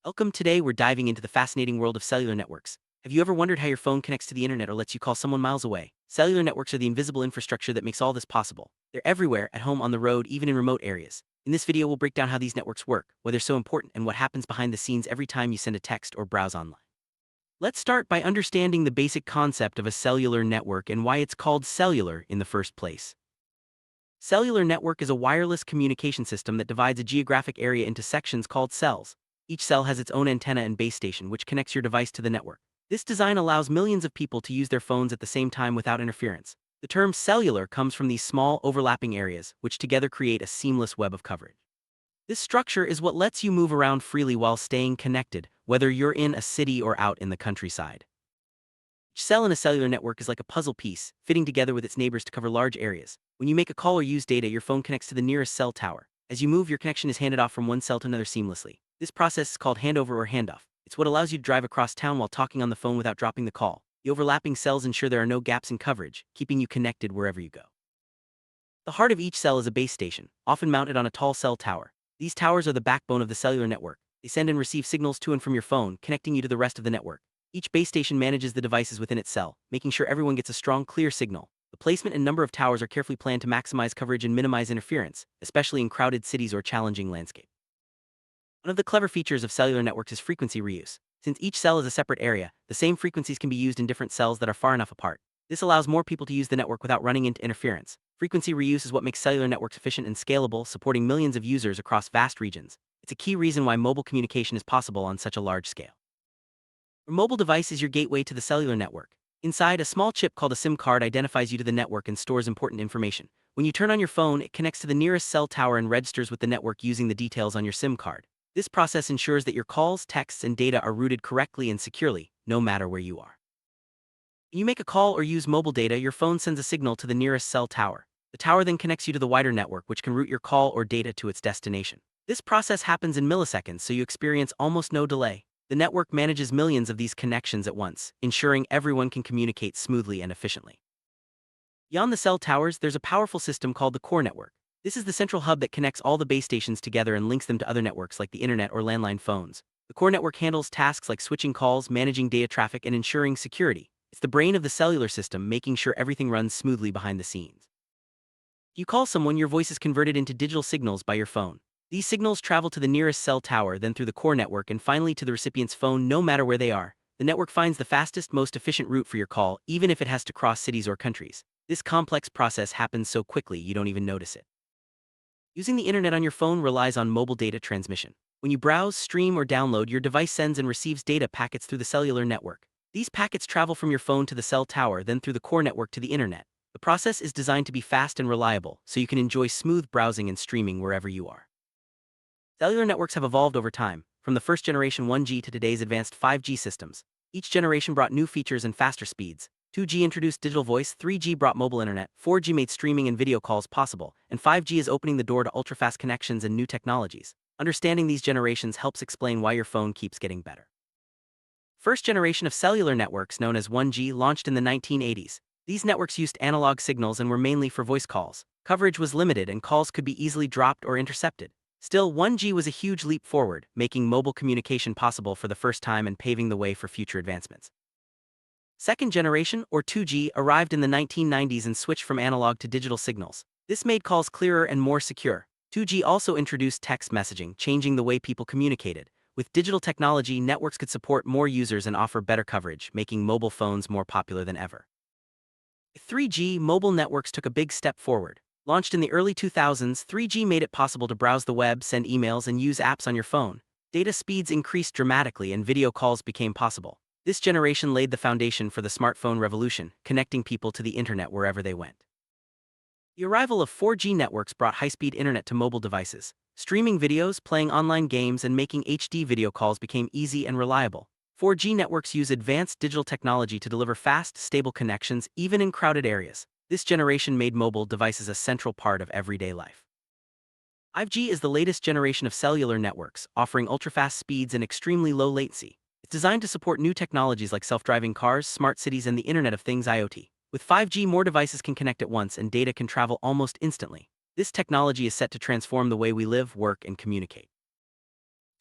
Welcome. Today, we're diving into the fascinating world of cellular networks. Have you ever wondered how your phone connects to the internet or lets you call someone miles away? Cellular networks are the invisible infrastructure that makes all this possible. They're everywhere, at home, on the road, even in remote areas. In this video, we'll break down how these networks work, why they're so important, and what happens behind the scenes every time you send a text or browse online. Let's start by understanding the basic concept of a cellular network and why it's called cellular in the first place. Cellular network is a wireless communication system that divides a geographic area into sections called cells. Each cell has its own antenna and base station, which connects your device to the network. This design allows millions of people to use their phones at the same time without interference. The term cellular comes from these small, overlapping areas, which together create a seamless web of coverage. This structure is what lets you move around freely while staying connected, whether you're in a city or out in the countryside. Each cell in a cellular network is like a puzzle piece, fitting together with its neighbors to cover large areas. When you make a call or use data, your phone connects to the nearest cell tower. As you move, your connection is handed off from one cell to another seamlessly. This process is called handover or handoff. It's what allows you to drive across town while talking on the phone without dropping the call. The overlapping cells ensure there are no gaps in coverage, keeping you connected wherever you go. The heart of each cell is a base station, often mounted on a tall cell tower. These towers are the backbone of the cellular network. They send and receive signals to and from your phone, connecting you to the rest of the network. Each base station manages the devices within its cell, making sure everyone gets a strong, clear signal. The placement and number of towers are carefully planned to maximize coverage and minimize interference, especially in crowded cities or challenging landscapes. One of the clever features of cellular networks is frequency reuse. Since each cell is a separate area, the same frequencies can be used in different cells that are far enough apart. This allows more people to use the network without running into interference. Frequency reuse is what makes cellular networks efficient and scalable, supporting millions of users across vast regions. It's a key reason why mobile communication is possible on such a large scale. Your mobile device is your gateway to the cellular network. Inside, a small chip called a SIM card identifies you to the network and stores important information. When you turn on your phone, it connects to the nearest cell tower and registers with the network using the details on your SIM card. This process ensures that your calls, texts, and data are routed correctly and securely, no matter where you are. When you make a call or use mobile data, your phone sends a signal to the nearest cell tower. The tower then connects you to the wider network, which can route your call or data to its destination. This process happens in milliseconds, so you experience almost no delay. The network manages millions of these connections at once, ensuring everyone can communicate smoothly and efficiently. Beyond the cell towers, there's a powerful system called the core network. This is the central hub that connects all the base stations together and links them to other networks like the internet or landline phones. The core network handles tasks like switching calls, managing data traffic, and ensuring security. It's the brain of the cellular system, making sure everything runs smoothly behind the scenes. If you call someone, your voice is converted into digital signals by your phone. These signals travel to the nearest cell tower, then through the core network, and finally to the recipient's phone, no matter where they are. The network finds the fastest, most efficient route for your call, even if it has to cross cities or countries. This complex process happens so quickly you don't even notice it. Using the internet on your phone relies on mobile data transmission. When you browse, stream, or download, your device sends and receives data packets through the cellular network. These packets travel from your phone to the cell tower, then through the core network to the internet. The process is designed to be fast and reliable, so you can enjoy smooth browsing and streaming wherever you are. Cellular networks have evolved over time, from the first generation 1G to today's advanced 5G systems. Each generation brought new features and faster speeds. 2G introduced digital voice, 3G brought mobile internet, 4G made streaming and video calls possible, and 5G is opening the door to ultra-fast connections and new technologies. Understanding these generations helps explain why your phone keeps getting better. First generation of cellular networks, known as 1G, launched in the 1980s. These networks used analog signals and were mainly for voice calls. Coverage was limited and calls could be easily dropped or intercepted. Still, 1G was a huge leap forward, making mobile communication possible for the first time and paving the way for future advancements. Second generation, or 2G, arrived in the 1990s and switched from analog to digital signals. This made calls clearer and more secure. 2G also introduced text messaging, changing the way people communicated. With digital technology, networks could support more users and offer better coverage, making mobile phones more popular than ever. With 3G, mobile networks took a big step forward. Launched in the early 2000s, 3G made it possible to browse the web, send emails, and use apps on your phone. Data speeds increased dramatically and video calls became possible. This generation laid the foundation for the smartphone revolution, connecting people to the internet wherever they went. The arrival of 4G networks brought high-speed internet to mobile devices. Streaming videos, playing online games, and making HD video calls became easy and reliable. 4G networks use advanced digital technology to deliver fast, stable connections, even in crowded areas. This generation made mobile devices a central part of everyday life. 5G is the latest generation of cellular networks, offering ultra-fast speeds and extremely low latency. It's designed to support new technologies like self-driving cars, smart cities, and the Internet of Things (IoT). With 5G, more devices can connect at once and data can travel almost instantly. This technology is set to transform the way we live, work, and communicate.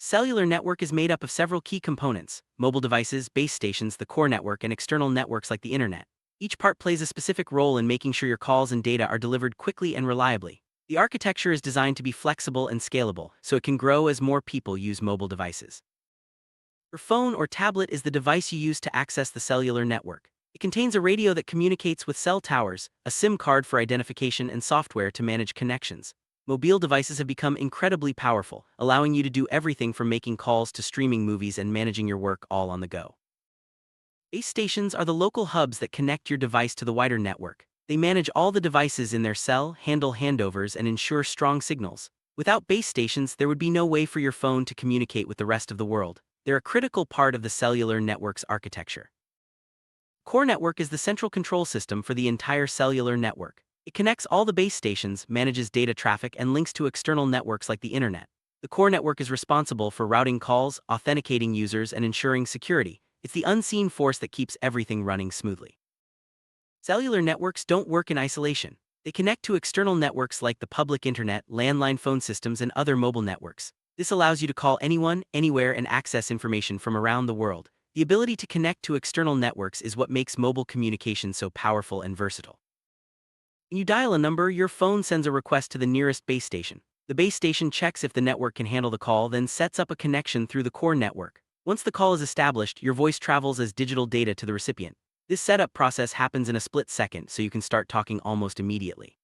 Cellular network is made up of several key components: mobile devices, base stations, the core network, and external networks like the internet. Each part plays a specific role in making sure your calls and data are delivered quickly and reliably. The architecture is designed to be flexible and scalable, so it can grow as more people use mobile devices. Your phone or tablet is the device you use to access the cellular network. It contains a radio that communicates with cell towers, a SIM card for identification, and software to manage connections. Mobile devices have become incredibly powerful, allowing you to do everything from making calls to streaming movies and managing your work all on the go. Base stations are the local hubs that connect your device to the wider network. They manage all the devices in their cell, handle handovers, and ensure strong signals. Without base stations, there would be no way for your phone to communicate with the rest of the world. They're a critical part of the cellular network's architecture. Core network is the central control system for the entire cellular network. It connects all the base stations, manages data traffic, and links to external networks like the internet. The core network is responsible for routing calls, authenticating users, and ensuring security. It's the unseen force that keeps everything running smoothly. Cellular networks don't work in isolation. They connect to external networks like the public internet, landline phone systems, and other mobile networks. This allows you to call anyone, anywhere, and access information from around the world. The ability to connect to external networks is what makes mobile communication so powerful and versatile. When you dial a number, your phone sends a request to the nearest base station. The base station checks if the network can handle the call, then sets up a connection through the core network. Once the call is established, your voice travels as digital data to the recipient. This setup process happens in a split second, so you can start talking almost immediately.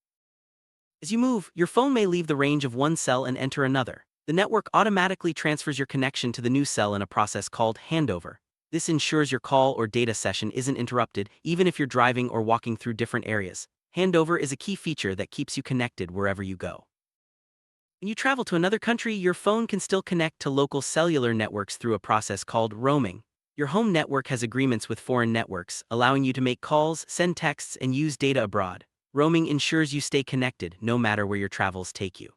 As you move, your phone may leave the range of one cell and enter another. The network automatically transfers your connection to the new cell in a process called handover. This ensures your call or data session isn't interrupted, even if you're driving or walking through different areas. Handover is a key feature that keeps you connected wherever you go. When you travel to another country, your phone can still connect to local cellular networks through a process called roaming. Your home network has agreements with foreign networks, allowing you to make calls, send texts, and use data abroad. Roaming ensures you stay connected no matter where your travels take you.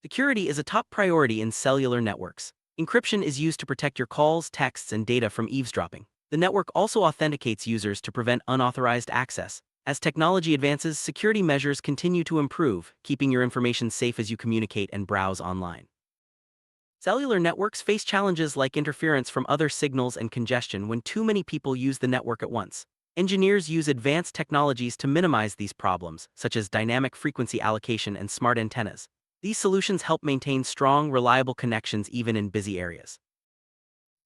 Security is a top priority in cellular networks. Encryption is used to protect your calls, texts, and data from eavesdropping. The network also authenticates users to prevent unauthorized access. As technology advances, security measures continue to improve, keeping your information safe as you communicate and browse online. Cellular networks face challenges like interference from other signals and congestion when too many people use the network at once. Engineers use advanced technologies to minimize these problems, such as dynamic frequency allocation and smart antennas. These solutions help maintain strong, reliable connections even in busy areas.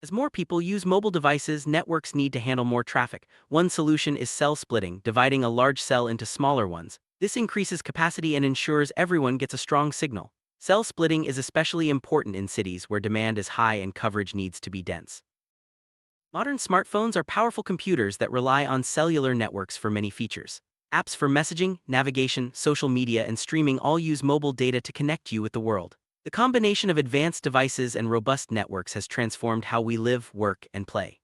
As more people use mobile devices, networks need to handle more traffic. One solution is cell splitting, dividing a large cell into smaller ones. This increases capacity and ensures everyone gets a strong signal. Cell splitting is especially important in cities where demand is high and coverage needs to be dense. Modern smartphones are powerful computers that rely on cellular networks for many features. Apps for messaging, navigation, social media, and streaming all use mobile data to connect you with the world. The combination of advanced devices and robust networks has transformed how we live, work, and play.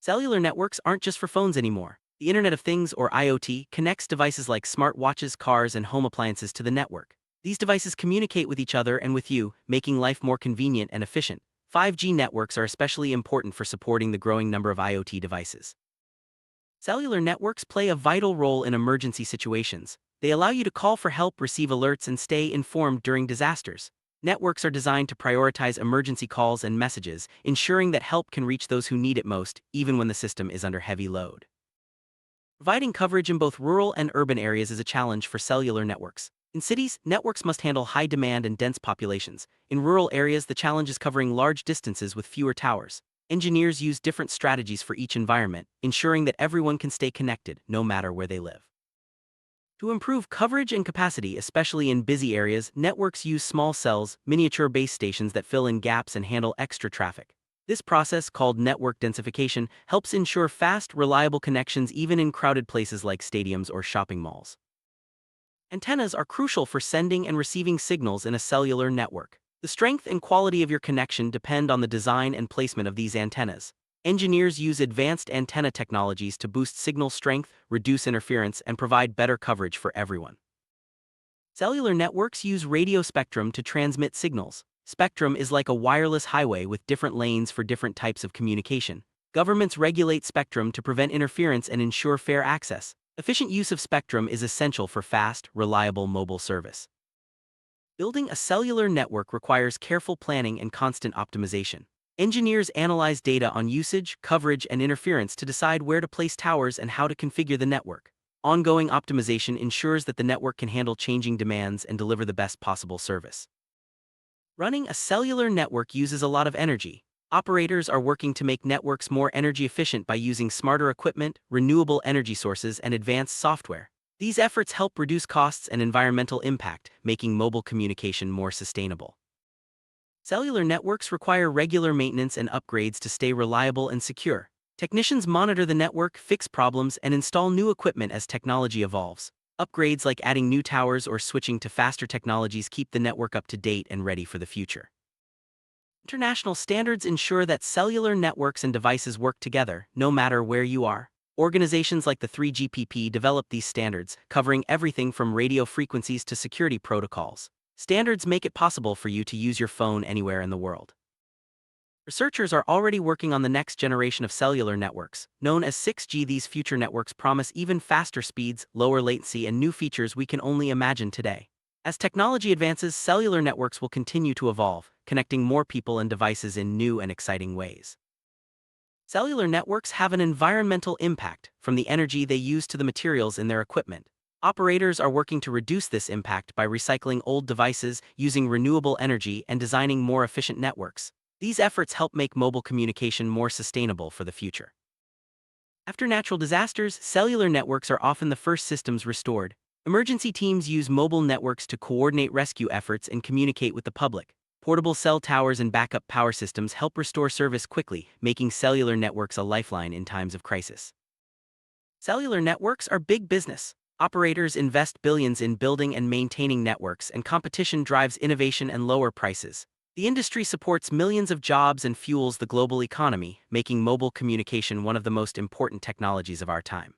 Cellular networks aren't just for phones anymore. The Internet of Things, or IoT, connects devices like smartwatches, cars, and home appliances to the network. These devices communicate with each other and with you, making life more convenient and efficient. 5G networks are especially important for supporting the growing number of IoT devices. Cellular networks play a vital role in emergency situations. They allow you to call for help, receive alerts, and stay informed during disasters. Networks are designed to prioritize emergency calls and messages, ensuring that help can reach those who need it most, even when the system is under heavy load. Providing coverage in both rural and urban areas is a challenge for cellular networks. In cities, networks must handle high demand and dense populations. In rural areas, the challenge is covering large distances with fewer towers. Engineers use different strategies for each environment, ensuring that everyone can stay connected, no matter where they live. To improve coverage and capacity, especially in busy areas, networks use small cells, miniature base stations that fill in gaps and handle extra traffic. This process, called network densification, helps ensure fast, reliable connections even in crowded places like stadiums or shopping malls. Antennas are crucial for sending and receiving signals in a cellular network. The strength and quality of your connection depend on the design and placement of these antennas. Engineers use advanced antenna technologies to boost signal strength, reduce interference, and provide better coverage for everyone. Cellular networks use radio spectrum to transmit signals. Spectrum is like a wireless highway with different lanes for different types of communication. Governments regulate spectrum to prevent interference and ensure fair access. Efficient use of spectrum is essential for fast, reliable mobile service. Building a cellular network requires careful planning and constant optimization. Engineers analyze data on usage, coverage, and interference to decide where to place towers and how to configure the network. Ongoing optimization ensures that the network can handle changing demands and deliver the best possible service. Running a cellular network uses a lot of energy. Operators are working to make networks more energy efficient by using smarter equipment, renewable energy sources, and advanced software. These efforts help reduce costs and environmental impact, making mobile communication more sustainable. Cellular networks require regular maintenance and upgrades to stay reliable and secure. Technicians monitor the network, fix problems, and install new equipment as technology evolves. Upgrades like adding new towers or switching to faster technologies keep the network up to date and ready for the future. International standards ensure that cellular networks and devices work together, no matter where you are. Organizations like the 3GPP develop these standards, covering everything from radio frequencies to security protocols. Standards make it possible for you to use your phone anywhere in the world. Researchers are already working on the next generation of cellular networks, known as 6G. These future networks promise even faster speeds, lower latency, and new features we can only imagine today. As technology advances, cellular networks will continue to evolve, connecting more people and devices in new and exciting ways. Cellular networks have an environmental impact, from the energy they use to the materials in their equipment. Operators are working to reduce this impact by recycling old devices, using renewable energy, and designing more efficient networks. These efforts help make mobile communication more sustainable for the future. After natural disasters, cellular networks are often the first systems restored. Emergency teams use mobile networks to coordinate rescue efforts and communicate with the public. Portable cell towers and backup power systems help restore service quickly, making cellular networks a lifeline in times of crisis. Cellular networks are big business. Operators invest billions in building and maintaining networks, and competition drives innovation and lower prices. The industry supports millions of jobs and fuels the global economy, making mobile communication one of the most important technologies of our time.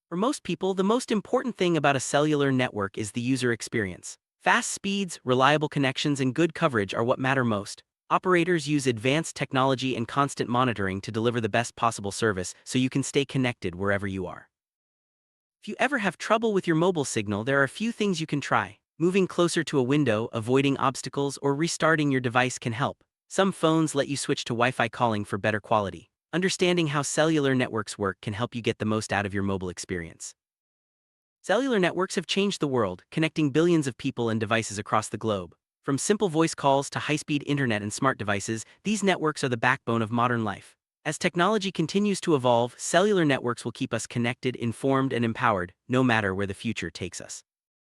For most people, the most important thing about a cellular network is the user experience. Fast speeds, reliable connections, and good coverage are what matter most. Operators use advanced technology and constant monitoring to deliver the best possible service so you can stay connected wherever you are. If you ever have trouble with your mobile signal, there are a few things you can try. Moving closer to a window, avoiding obstacles, or restarting your device can help. Some phones let you switch to Wi-Fi calling for better quality. Understanding how cellular networks work can help you get the most out of your mobile experience. Cellular networks have changed the world, connecting billions of people and devices across the globe. From simple voice calls to high-speed internet and smart devices, these networks are the backbone of modern life. As technology continues to evolve, cellular networks will keep us connected, informed, and empowered, no matter where the future takes us.